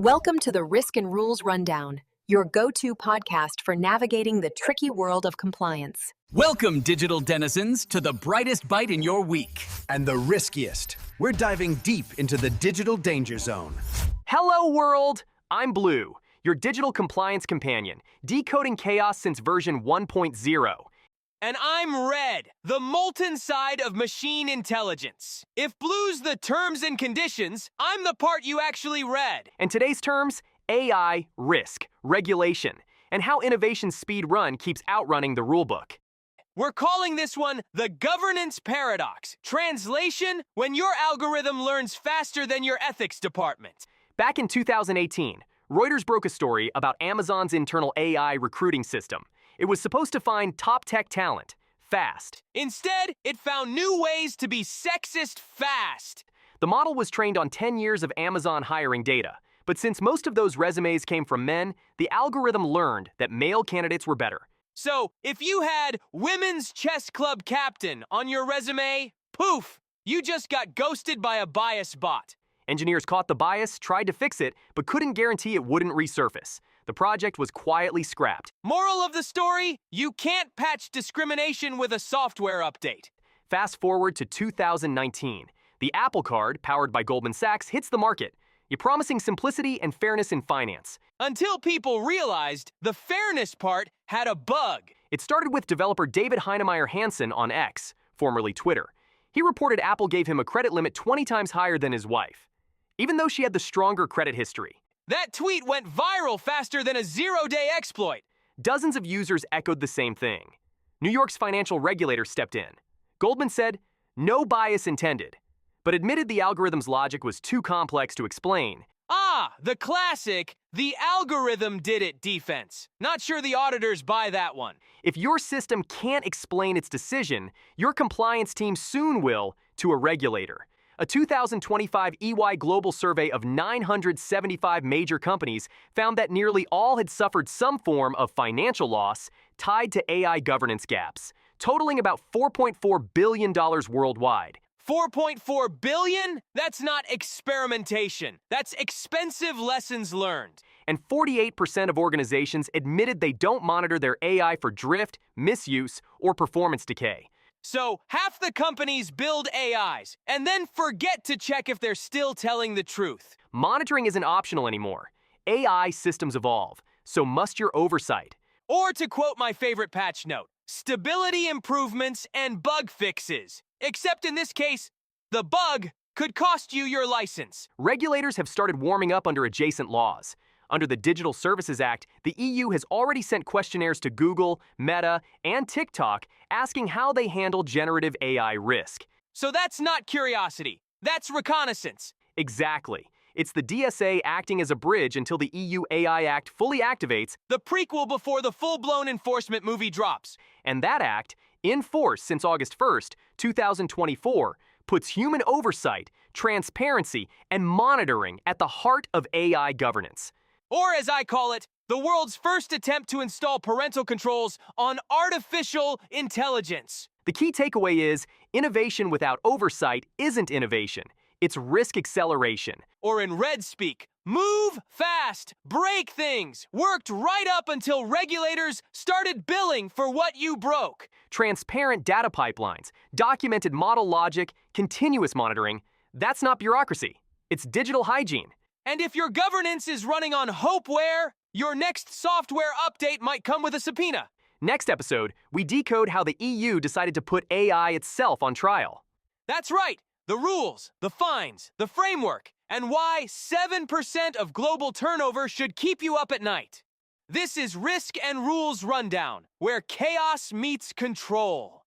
Welcome to the Risk and Rules Rundown, your go-to podcast for navigating the tricky world of compliance. Welcome, digital denizens, to the brightest bite in your week. And the riskiest. We're diving deep into the digital danger zone. Hello, world! I'm Blue, your digital compliance companion, decoding chaos since version 1.0. And I'm Red, the molten side of machine intelligence. If Blue's the terms and conditions, I'm the part you actually read. And today's terms, AI, risk, regulation, and how innovation's speed run keeps outrunning the rulebook. We're calling this one the governance paradox. Translation, when your algorithm learns faster than your ethics department. Back in 2018, Reuters broke a story about Amazon's internal AI recruiting system. It was supposed to find top tech talent, fast. Instead, it found new ways to be sexist fast. The model was trained on 10 years of Amazon hiring data, but since most of those resumes came from men, the algorithm learned that male candidates were better. So, if you had women's chess club captain on your resume, poof, you just got ghosted by a bias bot. Engineers caught the bias, tried to fix it, but couldn't guarantee it wouldn't resurface. The project was quietly scrapped. Moral of the story, you can't patch discrimination with a software update. Fast forward to 2019. The Apple Card, powered by Goldman Sachs, hits the market. You're promising simplicity and fairness in finance. Until people realized the fairness part had a bug. It started with developer David Heinemeier Hansen on X, formerly Twitter. He reported Apple gave him a credit limit 20 times higher than his wife, even though she had the stronger credit history. That tweet went viral faster than a zero-day exploit. Dozens of users echoed the same thing. New York's financial regulator stepped in. Goldman said, "No bias intended," but admitted the algorithm's logic was too complex to explain. Ah, the classic, the algorithm did it defense. Not sure the auditors buy that one. If your system can't explain its decision, your compliance team soon will to a regulator. A 2025 EY global survey of 975 major companies found that nearly all had suffered some form of financial loss tied to AI governance gaps, totaling about $4.4 billion worldwide. 4.4 billion? That's not experimentation. That's expensive lessons learned. And 48% of organizations admitted they don't monitor their AI for drift, misuse, or performance decay. So, half the companies build AIs and then forget to check if they're still telling the truth. Monitoring isn't optional anymore. AI systems evolve, so must your oversight. Or to quote my favorite patch note, stability improvements and bug fixes. Except in this case, the bug could cost you your license. Regulators have started warming up under adjacent laws. Under the Digital Services Act, the EU has already sent questionnaires to Google, Meta, and TikTok asking how they handle generative AI risk. So that's not curiosity. That's reconnaissance. Exactly. It's the DSA acting as a bridge until the EU AI Act fully activates, the prequel before the full-blown enforcement movie drops. And that act, in force since August 1st, 2024, puts human oversight, transparency, and monitoring at the heart of AI governance. Or as I call it, the world's first attempt to install parental controls on artificial intelligence. The key takeaway is, innovation without oversight isn't innovation. It's risk acceleration. Or in Red speak, move fast, break things, worked right up until regulators started billing for what you broke. Transparent data pipelines, documented model logic, continuous monitoring, that's not bureaucracy. It's digital hygiene. And if your governance is running on hopeware, your next software update might come with a subpoena. Next episode, we decode how the EU decided to put AI itself on trial. That's right. The rules, the fines, the framework, and why 7% of global turnover should keep you up at night. This is Risk and Rules Rundown, where chaos meets control.